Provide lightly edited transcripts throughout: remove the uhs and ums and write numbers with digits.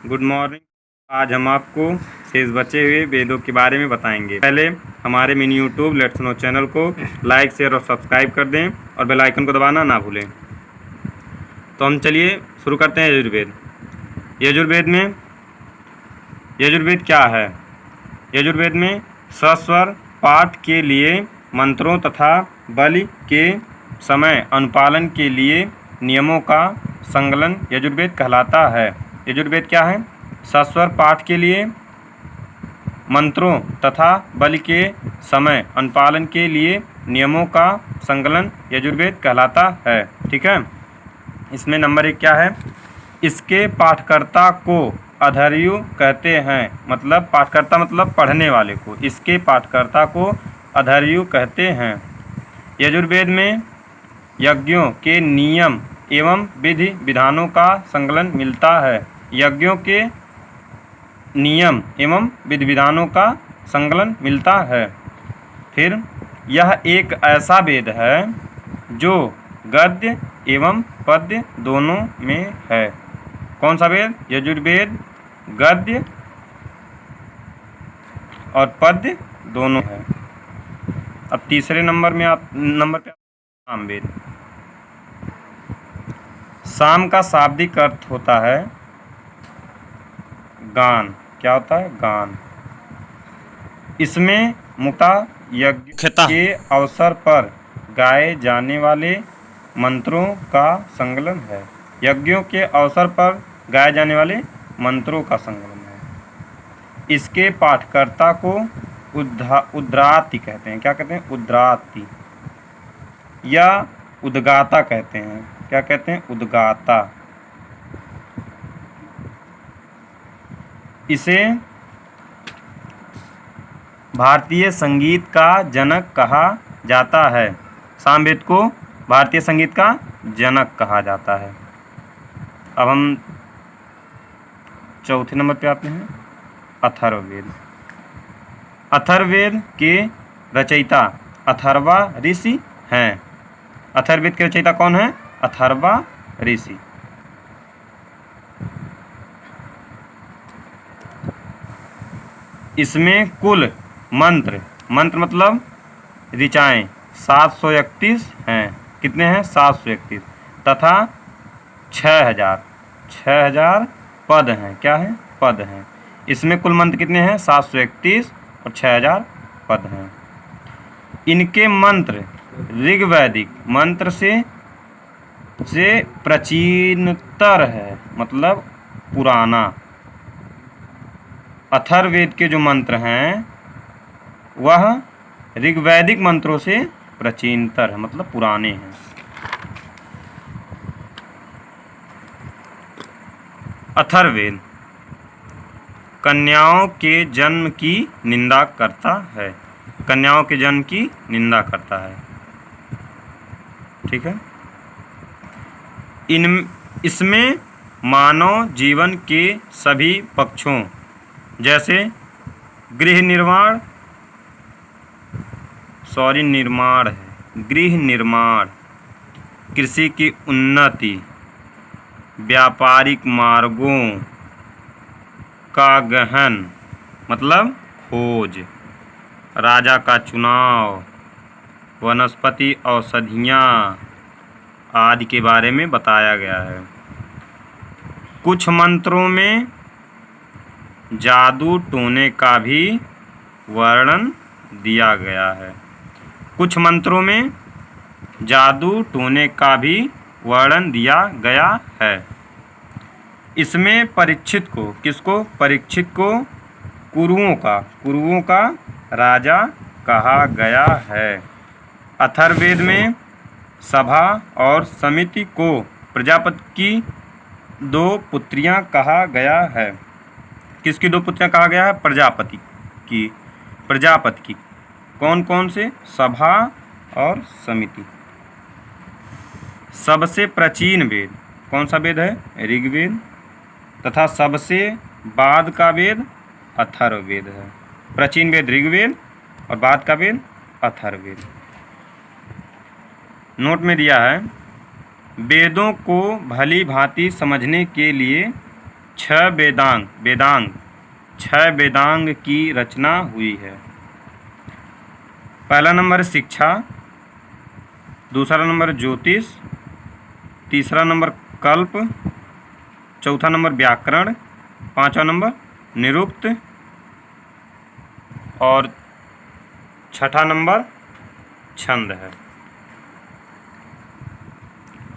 Good morning. आज हम आपको शेष बचे हुए वेदों के बारे में बताएंगे। पहले हमारे mini YouTube let's no channel को लाइक शेयर और सब्सक्राइब कर दें और बेल आइकन को दबाना ना भूलें। तो हम चलिए शुरू करते हैं यजुर्वेद। यजुर्वेद क्या है? यजुर्वेद में सस्वर पाठ के लिए मंत्रों तथा बलि के समय अनुपालन के लिए नियमों का संकलन यजुर्वेद कहलाता है। यजुर्वेद क्या है? सस्वर पाठ के लिए मंत्रों तथा बलि के समय अनुपालन के लिए नियमों का संकलन यजुर्वेद कहलाता है। ठीक है। इसमें नंबर 1 क्या है? इसके पाठकर्ता को अधर्यु कहते हैं। मतलब पाठकर्ता मतलब पढ़ने वाले को। इसके पाठकर्ता को अधर्यु कहते हैं। यजुर्वेद में यज्ञों के नियम एवं विधि विधानों का संकलन मिलता है। यज्ञों के नियम एवं विधि विधानों का संकलन मिलता है। फिर यह एक ऐसा वेद है जो गद्य एवं पद्य दोनों में है। कौन सा वेद? यजुर्वेद गद्य और पद्य दोनों है। अब तीसरे नंबर पे सामवेद। साम का शाब्दिक अर्थ होता है गान। क्या होता है? गान। इसमें मुक्ता यज्ञ के अवसर पर गाए जाने वाले मंत्रों का संकलन है। यज्ञों के अवसर पर गाए जाने वाले मंत्रों का संकलन है। इसके पाठकर्ता को उद्राति कहते हैं। क्या कहते हैं? उद्राति या उद्गाता कहते हैं। क्या कहते हैं? उद्गाता। इसे भारतीय संगीत का जनक कहा जाता है। सामवेद को भारतीय संगीत का जनक कहा जाता है। अब हम चौथे नंबर पे आते हैं, अथर्ववेद। अथर्ववेद के रचयिता अथर्वा ऋषि हैं। अथर्ववेद के रचयिता कौन है? अथर्वा ऋषि। इसमें कुल मंत्र मतलब ऋचाएँ 731 हैं। कितने हैं? 731 तथा 6000 पद हैं। क्या है? पद हैं। इसमें कुल मंत्र कितने हैं? 731 और 6000 पद हैं। इनके मंत्र ऋग्वैदिक मंत्र से प्राचीनतर है, मतलब पुराना। अथर्ववेद के जो मंत्र हैं वह ऋग्वैदिक मंत्रों से प्राचीनतर है, मतलब पुराने हैं। अथर्ववेद कन्याओं के जन्म की निंदा करता है। कन्याओं के जन्म की निंदा करता है। ठीक है। इसमें मानव जीवन के सभी पक्षों जैसे गृह निर्माण कृषि की उन्नति, व्यापारिक मार्गों का गहन मतलब खोज, राजा का चुनाव, वनस्पति औषधियाँ आदि के बारे में बताया गया है। कुछ मंत्रों में जादू टोने का भी वर्णन दिया गया है। कुछ मंत्रों में जादू टोने का भी वर्णन दिया गया है। इसमें परीक्षित को, किसको? परीक्षित को कुरुओं का राजा कहा गया है। अथर्ववेद में सभा और समिति को प्रजापति की 2 पुत्रियां कहा गया है। किसकी 2 पुत्रियां कहा गया है? प्रजापति की। कौन कौन से? सभा और समिति। सबसे प्राचीन वेद कौन सा वेद है? ऋग्वेद। तथा सबसे बाद का वेद अथर्ववेद है। प्राचीन वेद ऋग्वेद और बाद का वेद अथर्ववेद। नोट में दिया है, वेदों को भली भांति समझने के लिए छह वेदांग की रचना हुई है। पहला नंबर शिक्षा, दूसरा नंबर ज्योतिष, तीसरा नंबर कल्प, चौथा नंबर व्याकरण, पांचवा नंबर निरुक्त और छठा नंबर छंद है।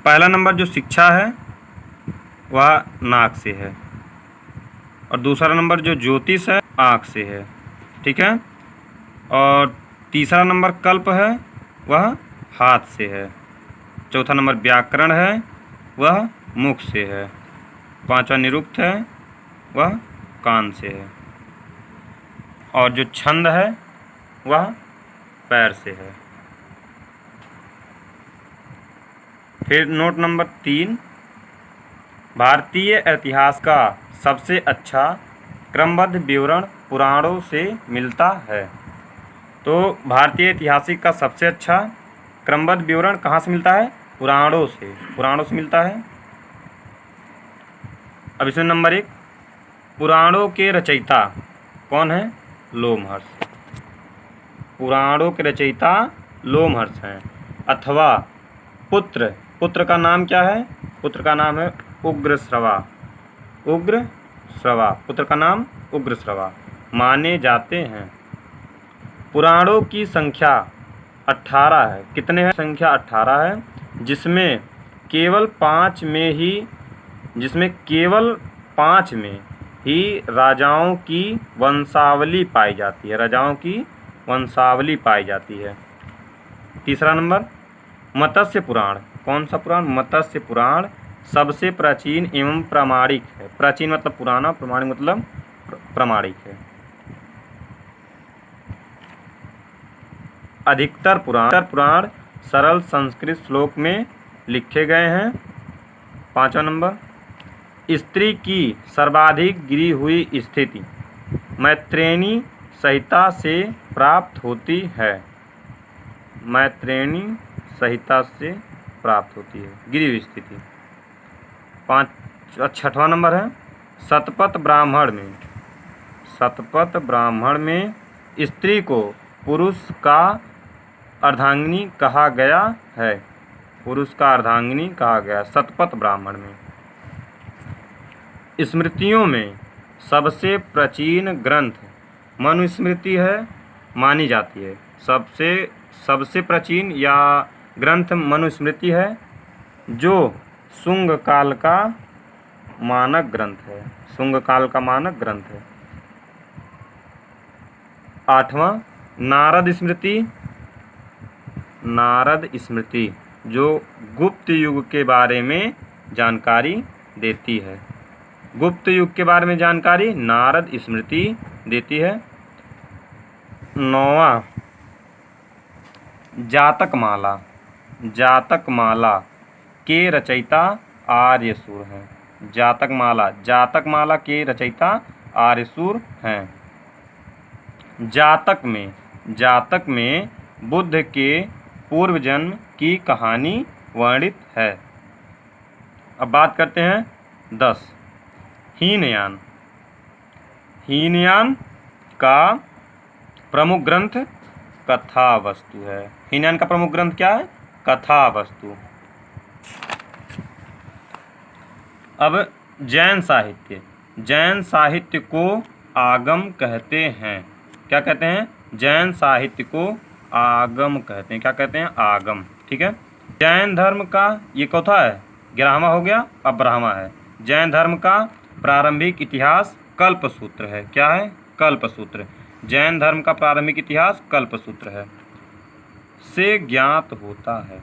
पहला नंबर जो शिक्षा है वह नाक से है और दूसरा नंबर जो ज्योतिष है आँख से है, ठीक है। और तीसरा नंबर कल्प है वह हाथ से है, चौथा नंबर व्याकरण है वह मुख से है, पांचवा निरुक्त है वह कान से है और जो छंद है वह पैर से है। फिर नोट नंबर 3, भारतीय इतिहास का सबसे अच्छा क्रमबद्ध विवरण पुराणों से मिलता है। तो भारतीय इतिहास का सबसे अच्छा क्रमबद्ध विवरण कहाँ से मिलता है? पुराणों से मिलता है। अब इसमें नंबर 1, पुराणों के रचयिता कौन है? लोमहर्ष। पुराणों के रचयिता लोमहर्ष हैं। अथवा पुत्र का नाम क्या है? पुत्र का नाम है उग्रश्रवा। पुत्र का नाम उग्रश्रवा माने जाते हैं। पुराणों की संख्या 18 है। कितने हैं? संख्या 18 है, जिसमें केवल 5 में ही राजाओं की वंशावली पाई जाती है। तीसरा नंबर मत्स्य पुराण। कौन सा पुराण? मत्स्य पुराण सबसे प्राचीन एवं प्रामाणिक है। प्राचीन मतलब पुराना, प्रामाणिक मतलब प्रामाणिक है। अधिकतर पुराण सरल संस्कृत श्लोक में लिखे गए हैं। पांचवा नंबर स्त्री की सर्वाधिक गिरी हुई स्थिति मैत्रेयी संहिता से प्राप्त होती है। गिरी हुई स्थिति। छठवां नंबर है शतपथ ब्राह्मण में स्त्री को पुरुष का अर्धांगिनी कहा गया है। शतपथ ब्राह्मण में। स्मृतियों में सबसे प्राचीन ग्रंथ मनुस्मृति है, मानी जाती है। सबसे प्राचीन या ग्रंथ मनुस्मृति है, जो शुंग काल का मानक ग्रंथ है। आठवां नारद स्मृति जो गुप्त युग के बारे में जानकारी देती है। गुप्त युग के बारे में जानकारी नारद स्मृति देती है। 9वां जातकमाला के रचयिता आर्यशूर हैं। जातकमाला के रचयिता आर्यशूर हैं। जातक में बुद्ध के पूर्व जन्म की कहानी वर्णित है। अब बात करते हैं 10 हीनयान का प्रमुख ग्रंथ कथावस्तु है। हीनयान का प्रमुख ग्रंथ क्या है? कथावस्तु। अब जैन साहित्य को आगम कहते हैं। क्या कहते हैं? जैन साहित्य को आगम कहते हैं। क्या कहते हैं? आगम। ठीक है। जैन धर्म का ये चौथा है, 11वां हो गया, अब 12वां है। जैन धर्म का प्रारंभिक इतिहास कल्पसूत्र है। क्या है? कल्पसूत्र। जैन धर्म का प्रारंभिक इतिहास कल्पसूत्र है से ज्ञात होता है।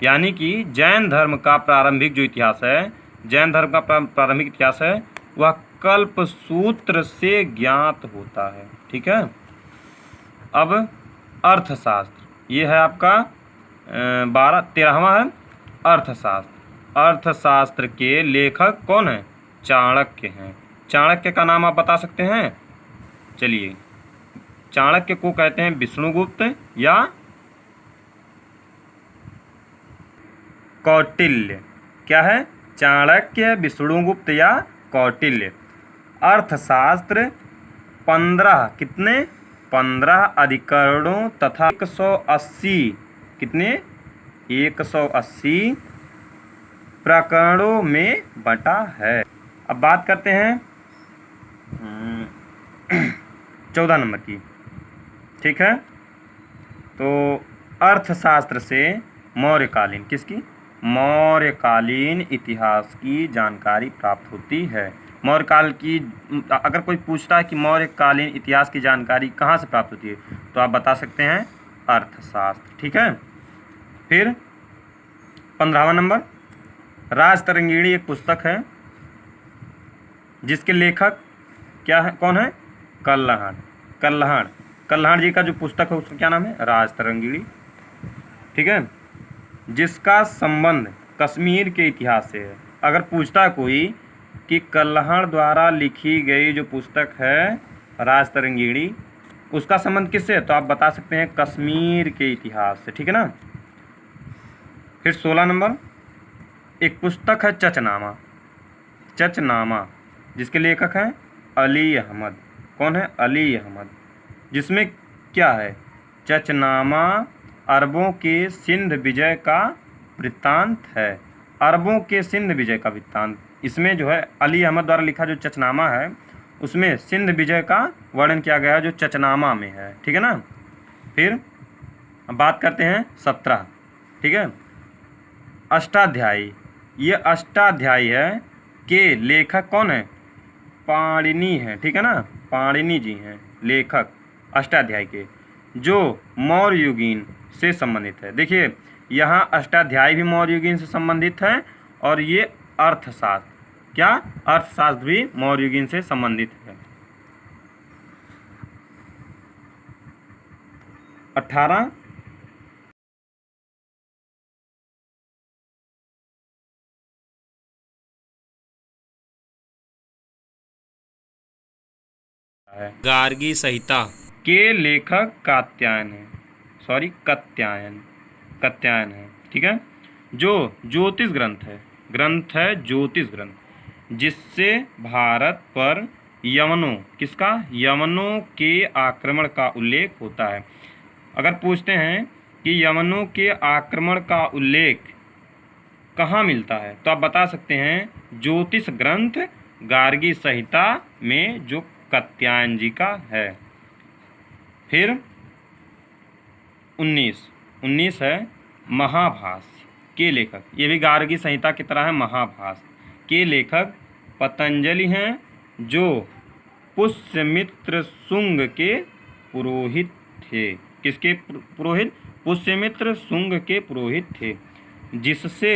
यानी कि जैन धर्म का प्रारंभिक जो इतिहास है, जैन धर्म का प्रारंभिक इतिहास है, वह कल्पसूत्र से ज्ञात होता है। ठीक है। अब अर्थशास्त्र, ये है आपका 13वां है अर्थशास्त्र। अर्थशास्त्र के लेखक कौन है? चाणक्य हैं। चाणक्य का नाम आप बता सकते हैं? चलिए, चाणक्य को कहते हैं विष्णुगुप्त या कौटिल्य। क्या है? चाणक्य, विष्णुगुप्त या कौटिल्य। अर्थशास्त्र 15 कितने 15 अधिकरणों तथा 180 कितने 180 प्रकरणों में बटा है। अब बात करते हैं 14 नंबर की। ठीक है, तो अर्थशास्त्र से मौर्यकालीन किसकी मौर्यकालीन इतिहास की जानकारी प्राप्त होती है। मौर्यकाल की अगर कोई पूछता है कि मौर्यकालीन इतिहास की जानकारी कहाँ से प्राप्त होती है तो आप बता सकते हैं अर्थशास्त्र। ठीक है, फिर 15वां नंबर राजतरंगिणी एक पुस्तक है जिसके लेखक क्या है कौन है कल्हण जी का जो पुस्तक है उसका क्या नाम है राजतरंगिणी। ठीक है, जिसका संबंध कश्मीर के इतिहास से है। अगर पूछता है कोई कि कल्हण द्वारा लिखी गई जो पुस्तक है राजतरंगिणी उसका संबंध किससे है तो आप बता सकते हैं कश्मीर के इतिहास से। ठीक है ना। फिर 16 नंबर एक पुस्तक है चचनामा जिसके लेखक हैं अली अहमद। कौन है अली अहमद। जिसमें क्या है चचनामा अरबों के सिंध विजय का वृत्तांत है। अरबों के सिंध विजय का वृत्तांत इसमें जो है अली अहमद द्वारा लिखा जो चचनामा है उसमें सिंध विजय का वर्णन किया गया है जो चचनामा में है। ठीक है ना। फिर बात करते हैं 17। ठीक है, अष्टाध्यायी। ये अष्टाध्यायी है के लेखक कौन है पाणिनि है। ठीक है ना, पाणिनि जी हैं लेखक अष्टाध्यायी के जो मौर्य युगीन से संबंधित है। देखिए यहाँ अष्टाध्यायी भी मौर्य युगीन से संबंधित है और ये अर्थशास्त्र क्या अर्थशास्त्र भी मौर्य युगीन से संबंधित है। 18 गार्गी संहिता के लेखक कात्यायन है। ठीक है, जो ज्योतिष ग्रंथ है ज्योतिष ग्रंथ जिससे भारत पर यवनों के आक्रमण का उल्लेख होता है। अगर पूछते हैं कि यवनों के आक्रमण का उल्लेख कहाँ मिलता है तो आप बता सकते हैं ज्योतिष ग्रंथ गार्गी संहिता में जो कात्यायन जी का है। फिर 19 है महाभाष्य के लेखक। ये भी गार्गी संहिता की तरह है। महाभाष्य के लेखक पतंजलि हैं जो पुष्यमित्र शुंग के पुरोहित थे। किसके पुरोहित पुष्यमित्र शुंग के पुरोहित थे जिससे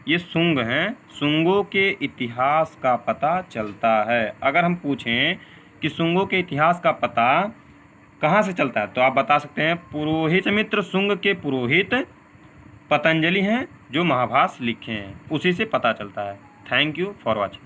ये शुंग हैं शुंगों के इतिहास का पता चलता है। अगर हम पूछें कि शुंगों के इतिहास का पता कहाँ से चलता है तो आप बता सकते हैं पुष्यमित्र शुंग के पुरोहित पतंजलि हैं जो महाभाष्य लिखे हैं उसी से पता चलता है। Thank you for watching.